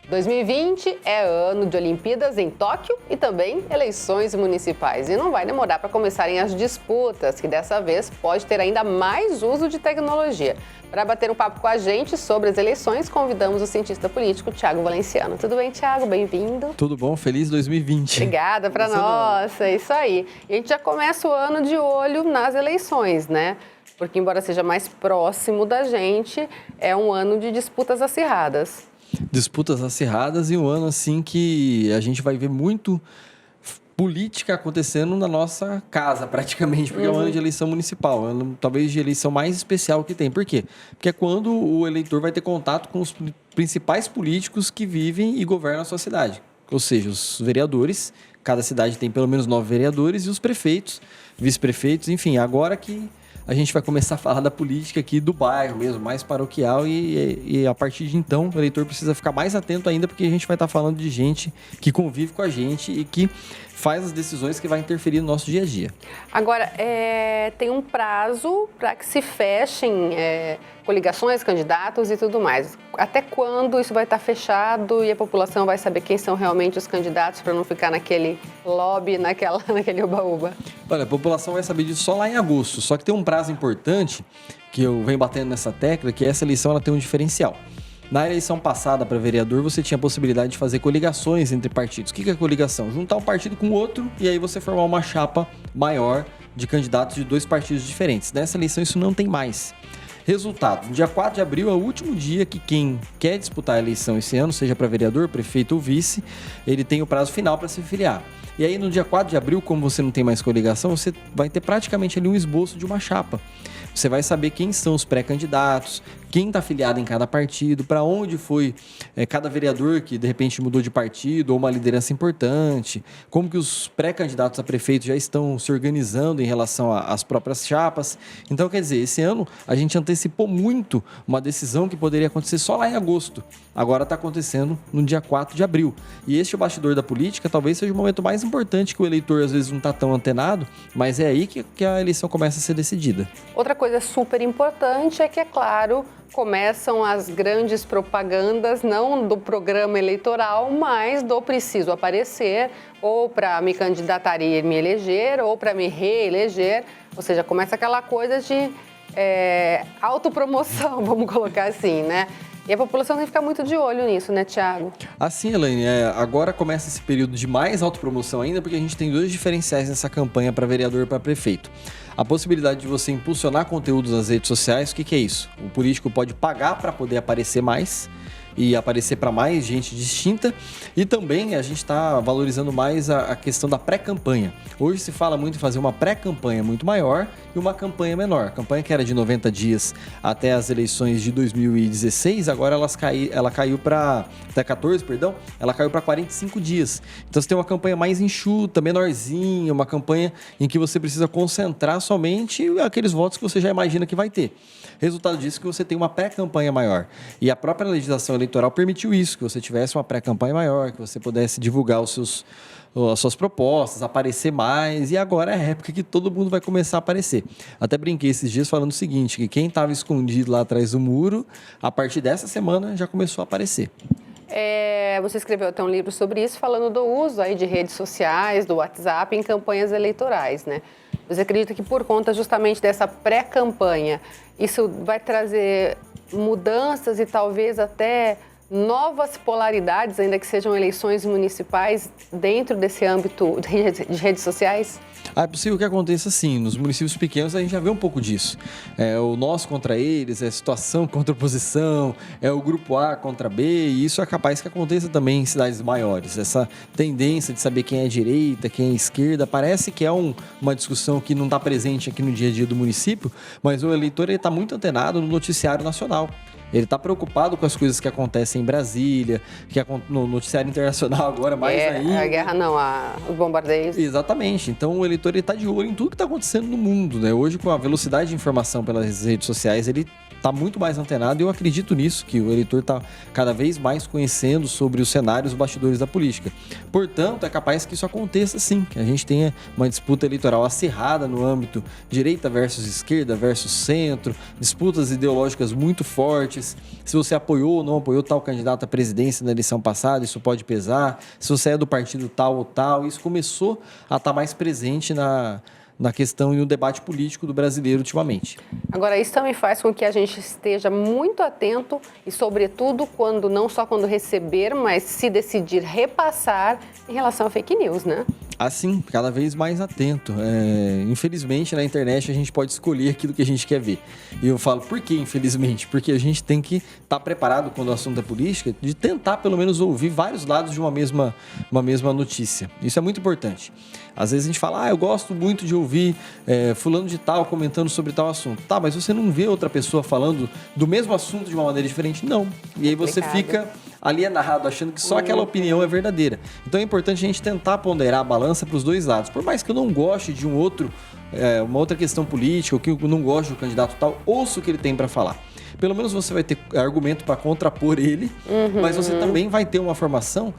2020 é ano de Olimpíadas em Tóquio e também eleições municipais. E não vai demorar para começarem as disputas, que dessa vez pode ter ainda mais uso de tecnologia. Para bater um papo com a gente sobre as eleições, convidamos o cientista político Thiago Valenciano. Tudo bem, Thiago? Bem-vindo. Tudo bom? Feliz 2020. Obrigada para nós, é isso aí. E a gente já começa o ano de olho nas eleições, né? Porque embora seja mais próximo da gente, é um ano de disputas acirradas. Disputas acirradas e um ano assim que a gente vai ver muito política acontecendo na nossa casa, praticamente, porque é um ano de eleição municipal, é um ano, talvez de eleição mais especial que tem. Por quê? Porque é quando o eleitor vai ter contato com os principais políticos que vivem e governam a sua cidade. Ou seja, os vereadores, cada cidade tem pelo menos 9 vereadores, e os prefeitos, vice-prefeitos, enfim, agora que a gente vai começar a falar da política aqui do bairro mesmo, mais paroquial, e a partir de então o eleitor precisa ficar mais atento ainda, porque a gente vai estar falando de gente que convive com a gente e que faz as decisões que vai interferir no nosso dia a dia. Agora, tem um prazo para que se fechem coligações, candidatos e tudo mais. Até quando isso vai estar fechado e a população vai saber quem são realmente os candidatos para não ficar naquele lobby, naquele uba-uba? Olha, a população vai saber disso só lá em agosto, só que tem um prazo importante que eu venho batendo nessa tecla, que essa eleição ela tem um diferencial. Na eleição passada para vereador, você tinha a possibilidade de fazer coligações entre partidos. O que é coligação? Juntar um partido com outro e aí você formar uma chapa maior de candidatos de 2 partidos diferentes. Nessa eleição isso não tem mais. Resultado, no dia 4 de abril é o último dia que quem quer disputar a eleição esse ano, seja para vereador, prefeito ou vice, ele tem o prazo final para se filiar. E aí no dia 4 de abril, como você não tem mais coligação, você vai ter praticamente ali um esboço de uma chapa. Você vai saber quem são os pré-candidatos, quem está afiliado em cada partido, para onde foi cada vereador que de repente mudou de partido ou uma liderança importante, como que os pré-candidatos a prefeito já estão se organizando em relação às próprias chapas. Então, quer dizer, esse ano a gente antecipou muito uma decisão que poderia acontecer só lá em agosto. Agora está acontecendo no dia 4 de abril. E este bastidor da política talvez seja o momento mais importante, que o eleitor às vezes não está tão antenado, mas é aí que a eleição começa a ser decidida. Outra coisa super importante é que, é claro, começam as grandes propagandas, não do programa eleitoral, mas do preciso aparecer, ou para me candidatar e me eleger, ou para me reeleger. Ou seja, começa aquela coisa de autopromoção, vamos colocar assim, né? E a população tem que ficar muito de olho nisso, né, Thiago? Assim, Elaine, agora começa esse período de mais autopromoção ainda, porque a gente tem 2 diferenciais nessa campanha para vereador e para prefeito. A possibilidade de você impulsionar conteúdos nas redes sociais, o que é isso? O político pode pagar para poder aparecer mais e aparecer para mais gente distinta, e também a gente está valorizando mais a questão da pré-campanha. Hoje se fala muito em fazer uma pré-campanha muito maior e uma campanha menor. A campanha que era de 90 dias até as eleições de 2016, agora ela caiu para até 14, perdão, ela caiu para 45 dias. Então você tem uma campanha mais enxuta, menorzinha, uma campanha em que você precisa concentrar somente aqueles votos que você já imagina que vai ter. Resultado disso é que você tem uma pré-campanha maior. E a própria legislação eleitoral permitiu isso, que você tivesse uma pré-campanha maior, que você pudesse divulgar as suas propostas, aparecer mais, e agora é a época que todo mundo vai começar a aparecer. Até brinquei esses dias falando o seguinte, que quem estava escondido lá atrás do muro, a partir dessa semana já começou a aparecer. Você escreveu até um livro sobre isso, falando do uso aí de redes sociais, do WhatsApp em campanhas eleitorais, né? Você acredita que por conta justamente dessa pré-campanha, isso vai trazer mudanças e talvez até novas polaridades, ainda que sejam eleições municipais, dentro desse âmbito de redes sociais? É possível que aconteça sim. Nos municípios pequenos a gente já vê um pouco disso. É o nós contra eles, é a situação contra a oposição, é o grupo A contra B, e isso é capaz que aconteça também em cidades maiores. Essa tendência de saber quem é direita, quem é esquerda, parece que é uma discussão que não está presente aqui no dia a dia do município, mas o eleitor está muito antenado no noticiário nacional. Ele está preocupado com as coisas que acontecem em Brasília, no noticiário internacional agora, mais ainda. A guerra não, os bombardeios. Exatamente. Então o eleitor está de olho em tudo que está acontecendo no mundo, né? Hoje, com a velocidade de informação pelas redes sociais, ele está muito mais antenado e eu acredito nisso, que o eleitor está cada vez mais conhecendo sobre os cenários, os bastidores da política. Portanto, é capaz que isso aconteça sim, que a gente tenha uma disputa eleitoral acirrada no âmbito direita versus esquerda versus centro, disputas ideológicas muito fortes. Se você apoiou ou não apoiou tal candidato à presidência na eleição passada, isso pode pesar. Se você é do partido tal ou tal, isso começou a estar mais presente na questão e no debate político do brasileiro ultimamente. Agora, isso também faz com que a gente esteja muito atento e, sobretudo, não só quando receber, mas se decidir repassar em relação a fake news, né? Assim, cada vez mais atento. Infelizmente, na internet a gente pode escolher aquilo que a gente quer ver. E eu falo, por que infelizmente? Porque a gente tem que estar preparado quando o assunto é política, de tentar pelo menos ouvir vários lados de uma mesma notícia. Isso é muito importante. Às vezes a gente fala, eu gosto muito de ouvir fulano de tal comentando sobre tal assunto. Tá, mas você não vê outra pessoa falando do mesmo assunto de uma maneira diferente? Não. E aí você fica alienado, achando que só aquela opinião é verdadeira. Então é importante a gente tentar ponderar a balança para os dois lados. Por mais que eu não goste de uma outra questão política, ou que eu não goste do candidato tal, ouça o que ele tem para falar. Pelo menos você vai ter argumento para contrapor ele, mas você também vai ter uma formação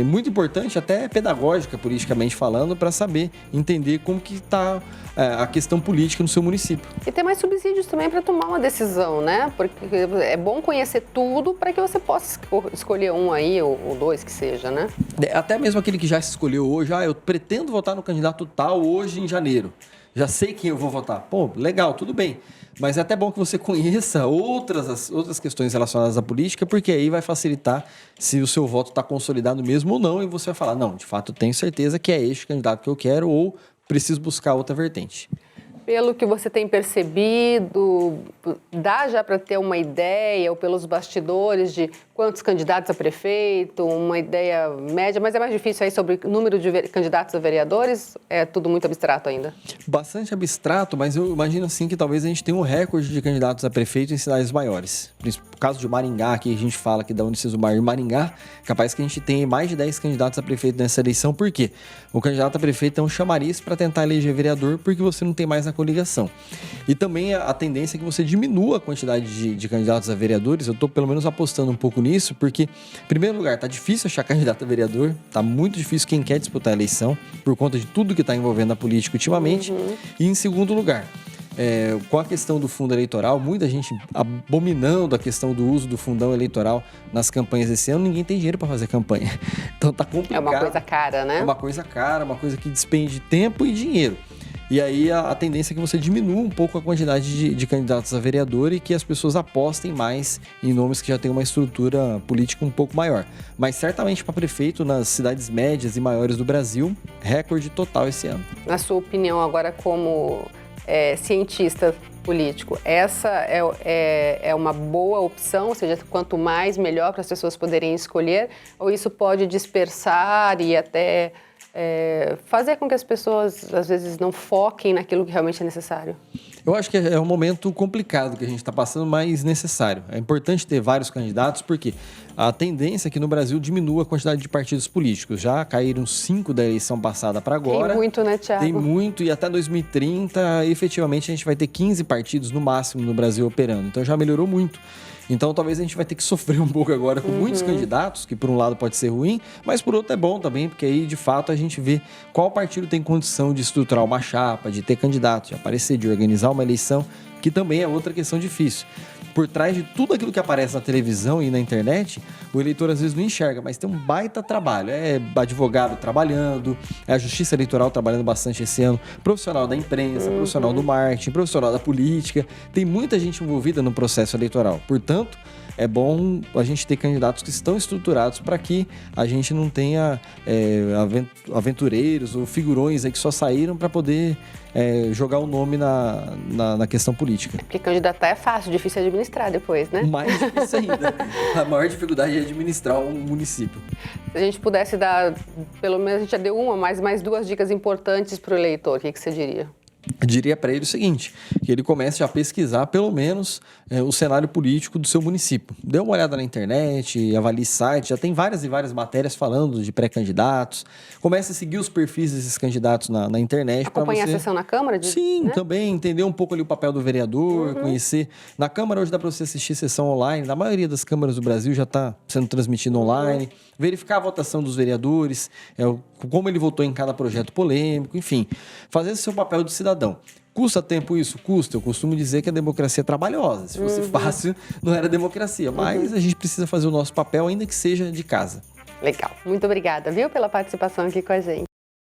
muito importante, até pedagógica, politicamente falando, para saber entender como que está a questão política no seu município. E ter mais subsídios também para tomar uma decisão, né? Porque é bom conhecer tudo para que você possa escolher um aí, ou dois que seja, né? Até mesmo aquele que já se escolheu hoje, eu pretendo votar no candidato tal hoje em janeiro. Já sei quem eu vou votar. Pô, legal, tudo bem. Mas é até bom que você conheça outras questões relacionadas à política, porque aí vai facilitar se o seu voto está consolidado mesmo ou não, e você vai falar, não, de fato, tenho certeza que é este candidato que eu quero, ou preciso buscar outra vertente. Pelo que você tem percebido, dá já para ter uma ideia, ou pelos bastidores, de quantos candidatos a prefeito, uma ideia média, mas é mais difícil aí sobre o número de candidatos a vereadores? É tudo muito abstrato ainda? Bastante abstrato, mas eu imagino assim que talvez a gente tenha um recorde de candidatos a prefeito em cidades maiores. No caso de Maringá, que a gente fala que da Unicesumar em Maringá, capaz que a gente tenha mais de 10 candidatos a prefeito nessa eleição. Por quê? O candidato a prefeito é um chamariz para tentar eleger vereador, porque você não tem mais a coligação. E também a tendência é que você diminua a quantidade de candidatos a vereadores. Eu estou pelo menos apostando um pouco nisso, porque, em primeiro lugar, tá difícil achar candidato a vereador, tá muito difícil quem quer disputar a eleição, por conta de tudo que está envolvendo a política ultimamente. E, em segundo lugar, com a questão do fundo eleitoral, muita gente abominando a questão do uso do fundão eleitoral nas campanhas esse ano, ninguém tem dinheiro para fazer campanha. Então tá complicado. É uma coisa cara, né? É uma coisa cara, uma coisa que despende tempo e dinheiro. E aí a tendência é que você diminua um pouco a quantidade de candidatos a vereador e que as pessoas apostem mais em nomes que já têm uma estrutura política um pouco maior. Mas certamente para prefeito nas cidades médias e maiores do Brasil, recorde total esse ano. Na sua opinião agora como cientista político, essa é uma boa opção, ou seja, quanto mais melhor para as pessoas poderem escolher, ou isso pode dispersar e até fazer com que as pessoas, às vezes, não foquem naquilo que realmente é necessário? Eu acho que é um momento complicado que a gente está passando, mas necessário. É importante ter vários candidatos, porque a tendência é que no Brasil diminua a quantidade de partidos políticos. Já caíram 5 da eleição passada para agora. Tem muito, né, Thiago? Tem muito, e até 2030, efetivamente, a gente vai ter 15 partidos no máximo no Brasil operando. Então já melhorou muito. Então talvez a gente vai ter que sofrer um pouco agora com muitos candidatos, que por um lado pode ser ruim, mas por outro é bom também, porque aí de fato a gente vê qual partido tem condição de estruturar uma chapa, de ter candidato, de aparecer, de organizar uma eleição, que também é outra questão difícil. Por trás de tudo aquilo que aparece na televisão e na internet, o eleitor às vezes não enxerga, mas tem um baita trabalho. É advogado trabalhando, é a justiça eleitoral trabalhando bastante esse ano, profissional da imprensa, profissional do marketing, profissional da política. Tem muita gente envolvida no processo eleitoral. Portanto, é bom a gente ter candidatos que estão estruturados para que a gente não tenha aventureiros ou figurões aí que só saíram para poder jogar o nome na questão política. Porque candidatar é fácil, difícil administrar depois, né? Mais difícil ainda. A maior dificuldade é administrar um município. Se a gente pudesse dar, pelo menos a gente já deu uma, mas mais 2 dicas importantes para o eleitor, o que você diria? eu diria para ele o seguinte, que ele comece a pesquisar pelo menos o cenário político do seu município. Dê uma olhada na internet, avalie site, já tem várias e várias matérias falando de pré-candidatos. Comece a seguir os perfis desses candidatos na internet. Acompanhar você... a sessão na Câmara? Sim, né? também entender um pouco ali o papel do vereador, conhecer. Na Câmara hoje dá para você assistir sessão online, na maioria das câmaras do Brasil já está sendo transmitido online, verificar a votação dos vereadores, como ele votou em cada projeto polêmico, enfim, fazer esse seu papel de cidadão. Custa tempo isso? Custa. Eu costumo dizer que a democracia é trabalhosa. Se fosse fácil, não era democracia. Mas a gente precisa fazer o nosso papel, ainda que seja de casa. Legal. Muito obrigada, viu, pela participação aqui com a gente.